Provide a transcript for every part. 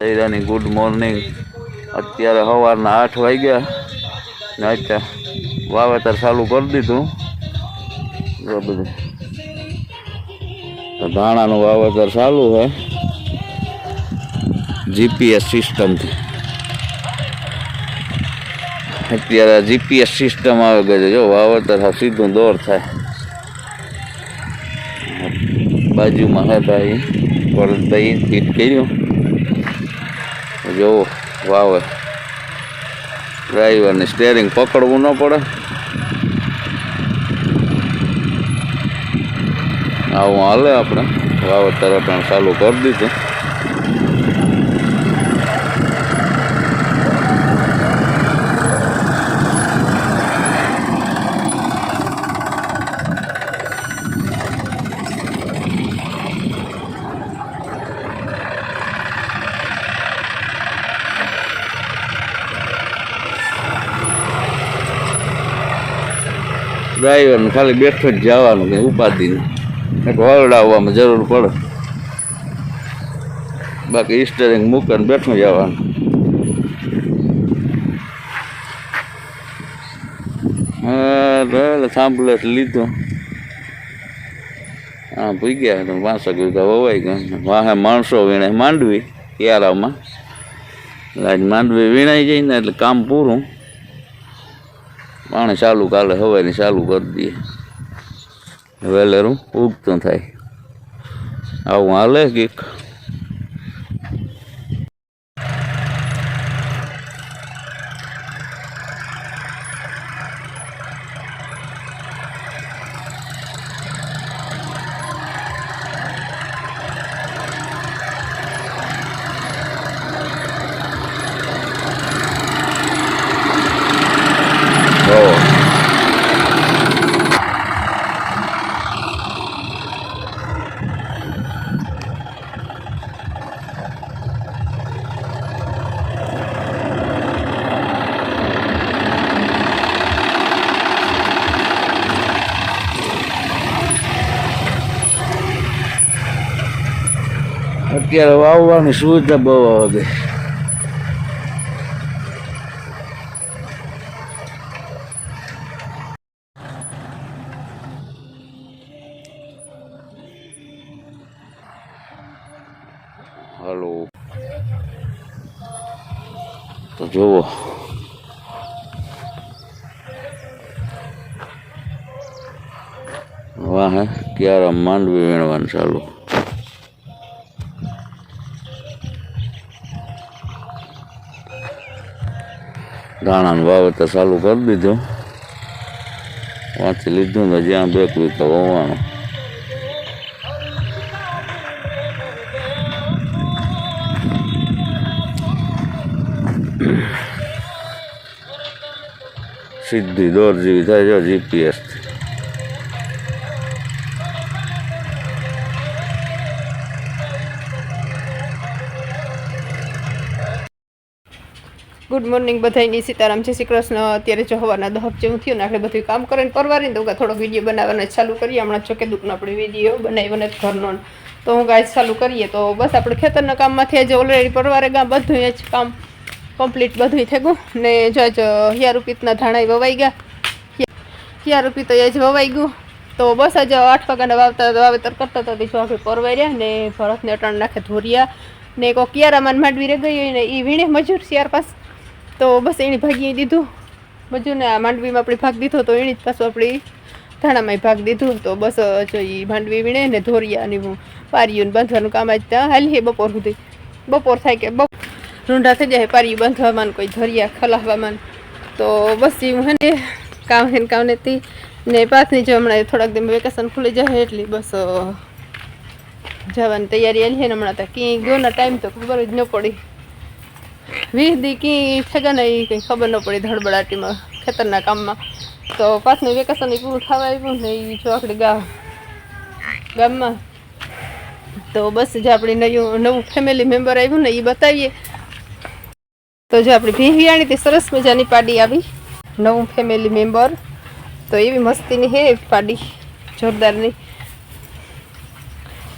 સૈરાની good morning. અત્યારે સવારના 8 વાગ્યા ને અત્યારે વાવેતર ચાલુ કરી દીધું। જો બધું ધાણાનું વાવેતર ચાલુ છે જીપીએસ સિસ્ટમથી। અત્યારે જીપીએસ સિસ્ટમ આવી ગઈ છે। જો વાવેતર સીધું દોર થાય। બાજુમાં હતા એ પરતભાઈ ફીટ કર્યું। જો વાવે ડ્રાઈવરને સ્ટેરિંગ પકડવું ન પડે। આવું હાલે આપણે વાવેતર પણ ચાલુ કરી દીધું। ડ્રાઈવરને ખાલી બેઠો જ જવાનું કે ઉપાધિને એક વરડાવવામાં જરૂર પડે, બાકી સ્ટેરિંગ મૂકીને બેઠું જવાનું। હા સાંભળે લીધું। હા ભૂઈ ગયા તો 5 વીઘા વવાઈ ગયા। વાહે માણસો વીણે માંડવી ક્યારામાં આજ માંડવી વીણાઈ જાય ને એટલે કામ પૂરું। પાણી ચાલુ કાલે હવાની ચાલુ કરી દઈએ વેલેરું ઉગતું થાય। આવું હાલે કંઈક। અત્યારે વાવવાની સુવિધા બહુ આવે। હાલો તો જુઓ વાહે ક્યારે માંડવી વીણવાનું ચાલુ। ધાણાનું વાવેતર ચાલુ કરી દીધું। વાંચી લીધું ને જ્યાં 2 વીઘા વવાનું। સીધી દોર જેવી થાય છે જીપીએસથી। ગુડ મોર્નિંગ બધાની, સીતારામ, જય શ્રી કૃષ્ણ। અત્યારે જો હવાના 10 જેવું થયું ને આપણે બધું કામ કરીને પરવારીને તો થોડોક વિડીયો બનાવવાના ચાલુ કરીએ। હમણાં ચોકે દુઃખનો આપણે વિડીયો બનાવ્યો ઘરનો તો હું ગાય ચાલુ કરીએ। તો બસ આપણે ખેતરના કામમાંથી આજે ઓલરેડી પરવારે ગામ બધું જ કામ કમ્પ્લીટ બધું થઈ ગયું ને જો હિયારૂપીતના ધાણા વવાઈ ગયા। હિયારૂપી તો એ જ વવાઈ ગયું। તો બસ આજે 8 વાગ્યાના વાવેતર કરતા હતા જો આપણે પરવાર્યા ને ભરતને અટાણ નાખે ધોરિયા ને કોઈ કિયારામાં માંડવી રહી ગઈ હોય ને એ વીણે મજૂર શિયાર પાસ તો બસ એની ભાગી દીધું મજૂરને। આ માંડવીમાં આપણે ભાગ દીધો તો એની જ પાછું આપણે ધાણામાં ભાગ દીધું। તો બસ જો એ માંડવી વીણે ને ધોરિયા અને પારીયું બાંધવાનું કામ આજ ત્યાં હાલીએ બપોર સુધી। બપોર થાય કે રૂંઢા થઈ જાય પારીયું બાંધવામાં કોઈ ધોરિયા ખલાવવામાં। તો બસ એવું હે ને કામ હે કામ નથી ને પાછની જો હમણાં થોડાક દિન વેકેશન ખુલી જાય એટલે બસ જવાની તૈયારી આલી છે ને। હમણાં તો ક્યાંય ગયોના ટાઈમ તો ખબર જ ન પડી। 20 દી ક્યાંય થયા ને એ કંઈ ખબર ન પડી ધડબડાટીમાં ખેતરના કામમાં। તો પાછનું વેકેશન એ પૂરું થવા આવ્યું ને એ જો આપણે ગામમાં તો બસ જે આપણે નવું ફેમિલી મેમ્બર આવ્યું ને એ બતાવીએ। તો જો આપણી ભીંવિયાણી તે સરસ મજાની પાડી આવી નવું ફેમિલી મેમ્બર। તો એવી મસ્તીની હે પાડી જોરદારની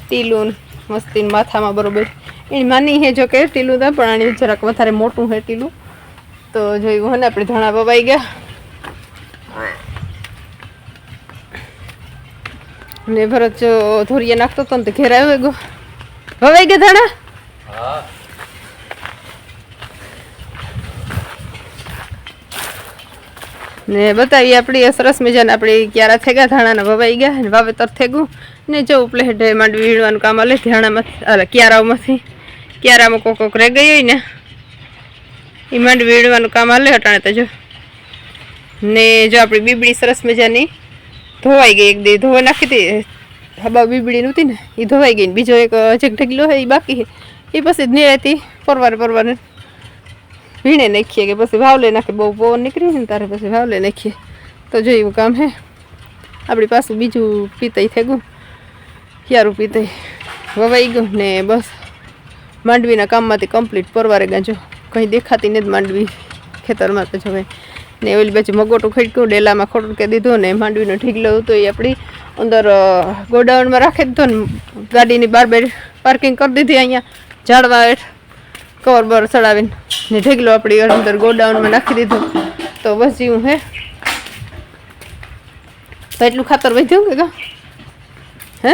ટીલુન મસ્તીની માથામાં બરોબર એની માની હે જો કે ટીલું હતા પણ આની જરાક વધારે મોટું હે ટીલું. તો જોયું હે ને આપણે ધાણા વવાઈ ગયા ને ભરત જો ધોરિયા નાખતો હતો ને તો ઘેર આવ્યો ગયો. વવાઈ ગયા ધાણા? હા. ને બતાવી આપણી સરસ મજાના આપણી ક્યારા થઈ ગયા ધાણાના વવાઈ ગયા ને વાવેતર થઈ ગયું ને જો ઉપલે હેઠે માંડવી વીણવાનું કામ આલે ધાણામાંથી ક્યારાઓમાંથી. ક્યારામાં કોક રહી ગઈ હોય ને એ માંડવી વીણવાનું કામ આલે અટાણે તો જો. ને જો આપણી બીબડી સરસ મજાની ધોવાઈ ગઈ. એક દી ધોવા નાખી હતી હબા બીબડી નહોતી ને એ ધોવાઈ ગઈ. બીજો એક હજક ઢગલો હોય એ બાકી છે એ પછી નિરાયતી પરવારે વીણે નાખીએ કે પછી વાવલે નાખીએ. બહુ પવન નીકળી ને તારે પછી વાવલે નાખીએ. તો જો એવું કામ હે આપણી પાછું બીજું પીતઈ થઈ ગયું. ક્યારું પીતઈ વવાઈ ગયું ને બસ માંડવીના કામમાંથી કમ્પ્લીટ પરવારે ગાજો. કંઈ દેખાતી નથી માંડવી ખેતરમાં તો જો ને ઓલી બાજુ મગોટું ખડક્યું ડેલામાં ખોટકે દીધું ને માંડવીનો ઢીગલો હતો એ આપણી અંદર ગોડાઉનમાં રાખી દીધો ને ગાડીની બાર પાર્કિંગ કરી દીધી. અહીંયા ઝાડવા હેઠ કવર બર ચડાવીને ને ઢીગલો આપણી અંદર ગોડાઉનમાં નાખી દીધો. તો બસ એવું હે તો એટલું ખાતર વધ્યું કે હે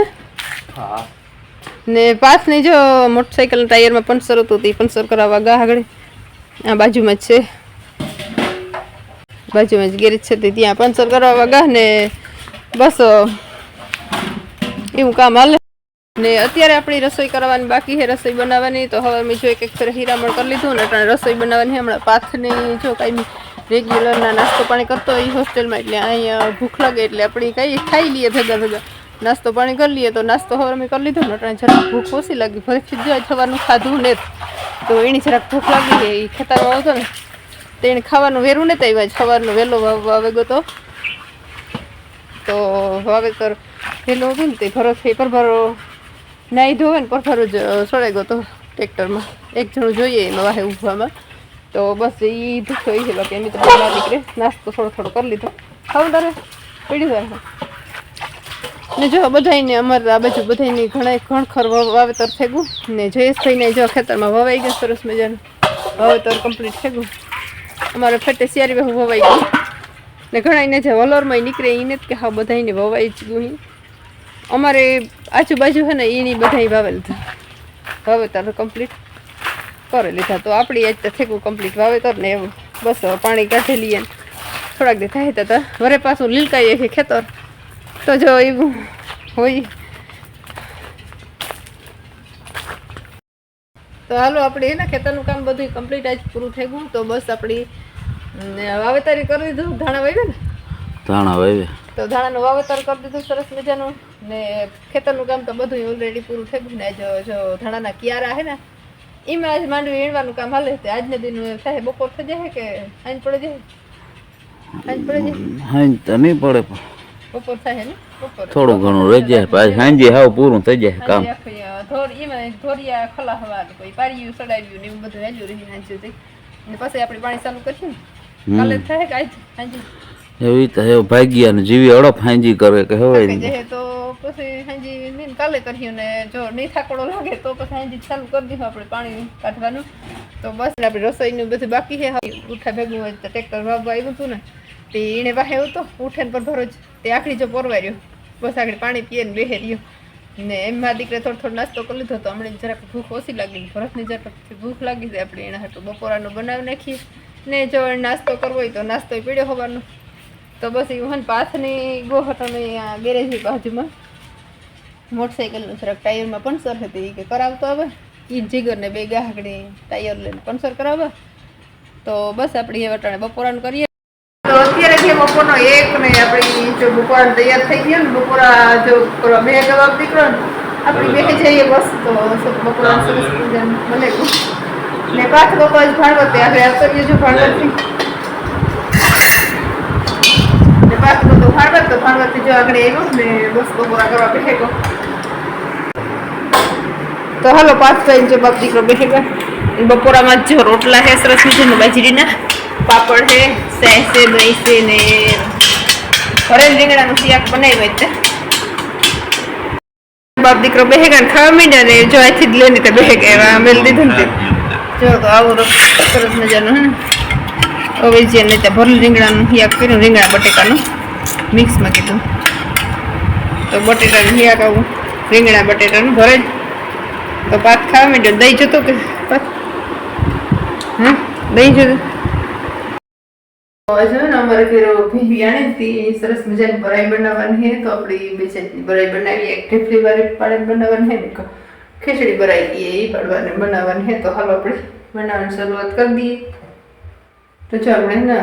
ને પાછની જો મોટરસાઇકલના ટાયરમાં પંચર હતું તે પંચર કરાવવા ગા આગળ આ બાજુમાં જ છે બાજુમાં જ ગેરેજ છે તે ત્યાં પંચર કરાવવા ગા ને બસ એવું કામ હાલે. ને અત્યારે આપણી રસોઈ કરવાની બાકી છે રસોઈ બનાવવાની. તો હવે મેં જો એક ફેર હીરામણ કરી લીધું ને એટલે રસોઈ બનાવવાની હમણાં પાથની જો કાંઈ રેગ્યુલરના નાસ્તો પાણી કરતો હોય હોસ્ટેલમાં એટલે અહીંયા ભૂખ લાગે એટલે આપણે કંઈ ખાઈ લઈએ ભેગા નાસ્તો પાણી કરી લઈએ. તો નાસ્તો હવે અમે કરી લીધો ને એટલે જરાક ભૂખ ઓછી લાગી. ફરીથી જો સવારનું ખાધું ને તો એની જરાક ભૂખ લાગી છે. એ ખેતરમાં આવતો ને તો એને ખાવાનું વેરું નથી આવ્યા સવારનો વહેલો વાવેગો તો વાવેતર વહેલો હતું ને તે ભરો પેપર ભરો નાહી ધોવે ને પરફરો જ સળાઈ ગયો તો ટ્રેક્ટરમાં. એક જણું જોઈએ એમાં વાહે ઊભવામાં. તો બસ એ દુઃખ હોય છે બાકી એમ તો બહાર નીકળે નાસ્તો થોડો કરી લીધો. ખાવું તારે પડી જાય ને જો બધાને અમારે આ બાજુ બધાની ઘણખર વાવેતર થઈ ગયું ને જયેશભાઈને જો ખેતરમાં વવાઈ ગયું સરસ મજાનું વાવેતર કમ્પ્લીટ થઈ ગયું. અમારે ફેટે શિયારી વહુ વવાઈ ગયું ને ઘણાને જે વલોરમાં નીકળે એને જ કે હા બધાને વવાઈ જ ગયું. અમારે આજુબાજુ છે ને એની બધા વાવેલ વાવેતર કમ્પ્લીટ કરી લીધા. તો આપણી આજ તો થઈ ગયું કમ્પ્લીટ વાવેતર ને એવું બસ પાણી કાઢી લઈએ ને થોડાક દી થાય તો વરે પાછું લીલકાઈએ છે ખેતર. તો જો એવું હોય તો હાલો આપણે એના ખેતરનું કામ બધું કમ્પ્લીટ આજ પૂરું થઈ ગયું. તો બસ આપણી વાવેતર કરી દીધું ધાણા વાવ્યા ને ધાણા વાવ્યા તો ધાણાનું વાવેતર કરી દીધું સરસ મજાનું ને ખેતરનું કામ તો બધું ઓલરેડી પૂરું થઈ ગયું ને જો ધાણાના ક્યારા હે ને એમાં આજ માંડવી વીણવાનું કામ હાલે. આજના દિન થાય બપોર થઈ જાય કે સાંજ પડે જાય સાંજ તો નહીં પડે બપોર થાય ને બપોર થોડું ઘણું રહી જાય પાછું સાંજે હાવ પૂરું થઈ જાય કામ. ધોરિયા ખલા હવા કોઈ પાર્યું સડાવ્યું ને એવું બધું હેલું રહી સાંજ સુધી ને પછી આપણે પાણી ચાલુ કરીશું ને કાલે થાય કે આજ સાંજે એવી તો એવું ભાગ્યા ને જીવી અડપ હાંજી કરે કે હોય જાય તો પછી હાંજી કાલે કર્યું ને જો નહીં થાકડો લાગે તો પછી હાંજી ચાલુ કરી દઈશું આપણે પાણી કાઢવાનું. તો બસ આપણે રસોઈનું બધું બાકી છે. ઉઠા ભેગું હોય તો ટ્રેક્ટર વાવવા આવ્યું હતું ને તે એને વાહે હતો ઉઠે ને પર ભરો જ તે આખરી જો પરવાર્યો બસ આગળ પાણી પીએ ને બેહે રહ્યો ને એમાં દીકરે થોડો નાસ્તો કરી લીધો. તો હમણાં જરાક ભૂખ ઓછી લાગી ભરતની જરાક ભૂખ લાગી જાય આપણે એના હાટું બપોરાનું બનાવી નાખીએ ને જો નાસ્તો કરવો હોય તો નાસ્તો પીડ્યો હોવાનો. તો બસ એવું પાથની ગોહટની ગેરેજની બાજુમાં મોટરસાઇકલનું જરાક ટાયરમાં પંચર હતી કે કરાવતો આવે એ જીગરને બે ગાહકડી ટાયર લઈને પંચર કરાવે. તો બસ આપણે એ વટાણે બપોરાનું કરીએ. તો અત્યારે જે બપોરનો એક ને આપણી જો બપોરા તૈયાર થઈ ગયો ને બપોરા જો બે જવાબ દીકરો ને આપણી બે જઈએ બસ તો બપોરા સરસ બને ને પાછ બપોર ભાણવત આપણે આવતો જો ભાણવતથી પાછ બધું ભાણવત તો ભાણવતથી જો આગળ આવ્યો ને બસ બપોરા કરવા બેઠે ગયો. તો હાલો પાંચ ભાઈ જો બાપ દીકરો બેઠે ગયા. બપોરામાં જો રોટલા છે સરસ મજાના બાજરીના પાપડ છે સેસ છે દહીં છે ને ભરેલ રીંગણાનું શાક બનાવ્યું છે બાપ દીકરો બેહે ગયા ખાવા માંડ્યા ને જો અહીંથી જ લઈને તો બેહે ગયા મેળ દીધું ને જો તો આવું સરસ મજાનું હે ને હવે જે નહીં ત્યાં ભરેલું રીંગણાનું હિયાક કર્યું રીંગણા બટેકાનું મિક્સમાં કીધું તો બટેટાનું હિયાક આવું રીંગણા બટેટાનું ભરે તો ભાત ખાવા માંડ્યો દહીં જતું કે હા દહીં જતું છે ને અમારે ઘરે ભીવી આણી હતી સરસ મજાની બરાઈ બનાવવાની છે તો આપણી બે જાતની બરાઈ બનાવીએ એક ઢેફલી વાળી પાડીને બનાવવાની છે ને ખીચડી બરાઈ દઈએ એ પાડવાની બનાવવાની છે તો હાલો આપણે બનાવવાની શરૂઆત કરી દઈએ તો જો આપણે ને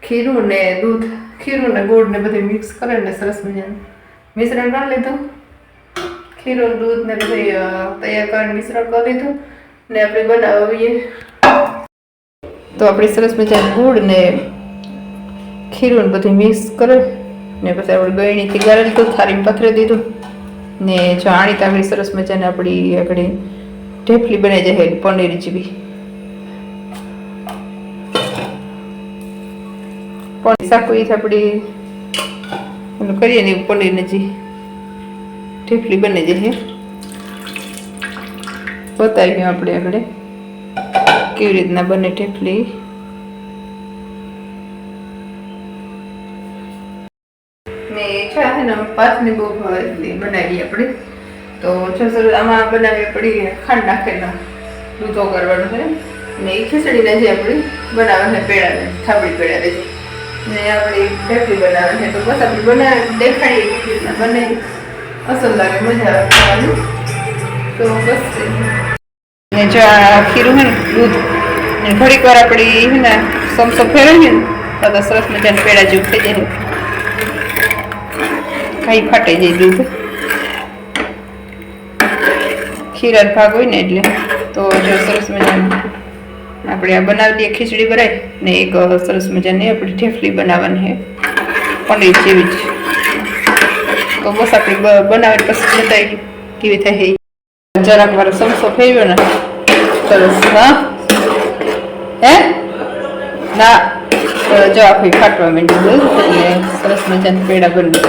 ખીરું ને દૂધ ખીરું ને ગોળ ને બધું મિક્સ કરીને સરસ મજાનું મિશ્રણ કરી લીધું ખીરું દૂધ ને બધું તૈયાર કરીને મિશ્રણ કરી લીધું ને આપણે બનાવીએ તો આપણે સરસ મજાનું ગોળ ને ખીરું ને બધું મિક્સ કરે ને પછી આપણે ગળણીથી ગાળી લીધું થાળીમાં પથરી દીધું ને જો આણી તો આપણી સરસ મજાને આપણી આગળ ઢેફલી બની જાય પનીર જેવી પનીર શાકું આપણી ઓલું કરીએ ને પનીરને જે ઢેફલી બની જાય બતાવીએ આપણે આગળ કેવી રીતના બને ઢેફલી ને ચા છે ને પાથની બહુ બનાવીએ આપણે તો સરસ આમાં બનાવીએ પડી ખાંડ નાખીને દૂધ ઓગળવાનું છે ને એ ખીચડીને જે આપણી બનાવવાના પેડા થાબડી પેડા રહે ને આપણી ઢેફલી બનાવવાની છે તો બસ આપણે બનાવી દેખાડીએ કેવી રીતના બને અસર લાગે મજા આવે ખાવાનું તો બસ ને જો આ ખીરું છે ને દૂધ ને ઘડીક વાર આપણી છે ને સમસો ફેરવીએ ને તો સરસ મજાના પેડા જેવું થઈ જાય ખાઈ ફાટે જાય દૂધ ખીરા ભાગ હોય ને એટલે તો જો સરસ મજાનું આપણે આ બનાવી દઈએ ખીચડી ભરાય ને એક સરસ મજાની આપણી ઢેફલી બનાવવાની છે પનીર જેવી જ તો બસ આપણે બનાવી પછી બતાવી કેવી થાય જરાક વાર સમસો ફેરવ્યો ને સરસ હા હે ના જો આખી ફાટવા માંડી દૂધ એટલે સરસ મજાના પેડા બની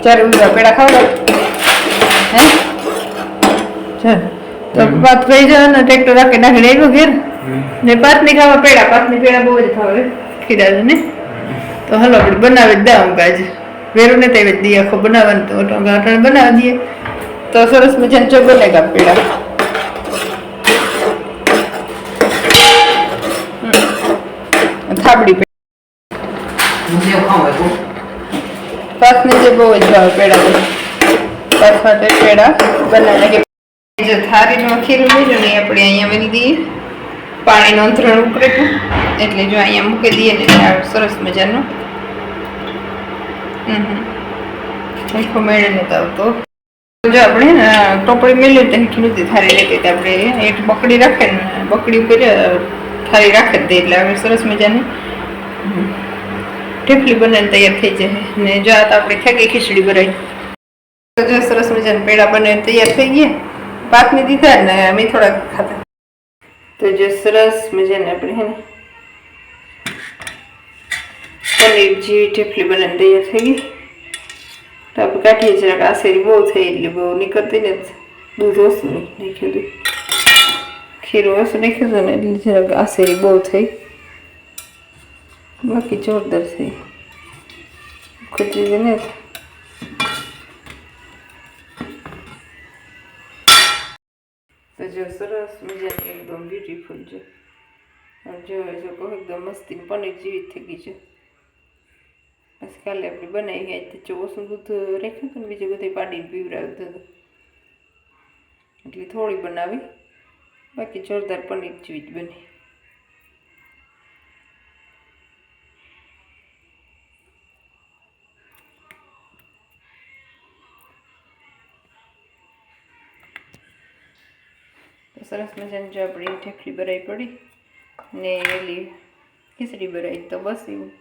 ચાર ઉભા પેડા ખાવા હે ચાલ તો ભાત થઈ જાય ને ટ્રેક્ટર રાખી નાખી આવ્યો ઘેર ને પાથની ખાવા પેડા પાથની પેડા બહુ જ ખાવે ખીરા ને તો હાલો આપણે બનાવી જ દામ કાજ વેરું ને તેવી જ દઈએ આખો બનાવવાનું તો અટાણે બનાવી દઈએ તો સરસ મજાને જો બનેગા પેડા થાબડી પાથની જે બહુ જ ભાવે પેડા પાથ માટે પેડા બનાવી જો થાળીમાં ખીરું લીધું ને આપણે અહીંયા મેલી દઈએ પાણીનું અંતરણ ઉકળેલું એટલે જો અહીંયા મૂકી દઈએ ને સરસ મજાનું આખો મેળે નતો આવતો જો આપણે ટોપડી મેળવી તો નથી થાળી લેતી આપણે એક બકડી રાખે ને બકડી ઉપર થાળી રાખે દે એટલે હવે સરસ મજાની ઢેફલી બનાવીને તૈયાર થઈ જાય ને જો આ તો આપણે થઈ ગઈ ખીચડી બનાવી જો સરસ મજાના પેડા બનાવીને તૈયાર થઈ ગયા પાકની દીધા ને અમે થોડાક ખાતા તો જે સરસ મજાને આપણે હે ને પનીર જેવી ઢેફલી બનાવીને તૈયાર થઈ ગઈ તો આપણે કાઢીએ જરાક આશેરી બહુ થઈ એટલે બહુ નીકળતી ને દૂધ ઓછું નાખ્યું હતું ખીરું ઓછું નાખ્યું હતું ને એટલે જરાક આશેરી બહુ થઈ બાકી જોરદાર થઈ ખુદી ને તો જો સરસ મજાની એકદમ બ્યુટીફુલ છે જો એકદમ મસ્તી પનીર જેવી થઈ ગઈ છે બસ કાલે આપણે બનાવી ગયા તો ઓછું દૂધ રાખ્યું હતું ને બીજું બધું પાડીને પીવડાવ્યું હતું એટલે થોડી બનાવી બાકી જોરદાર પનીર જેવી જ બની સરસ મજાની જો આપણી ઢેફલી ભરાઈ પડી ને એલી ખીચડી ભરાઈ તો બસ એવું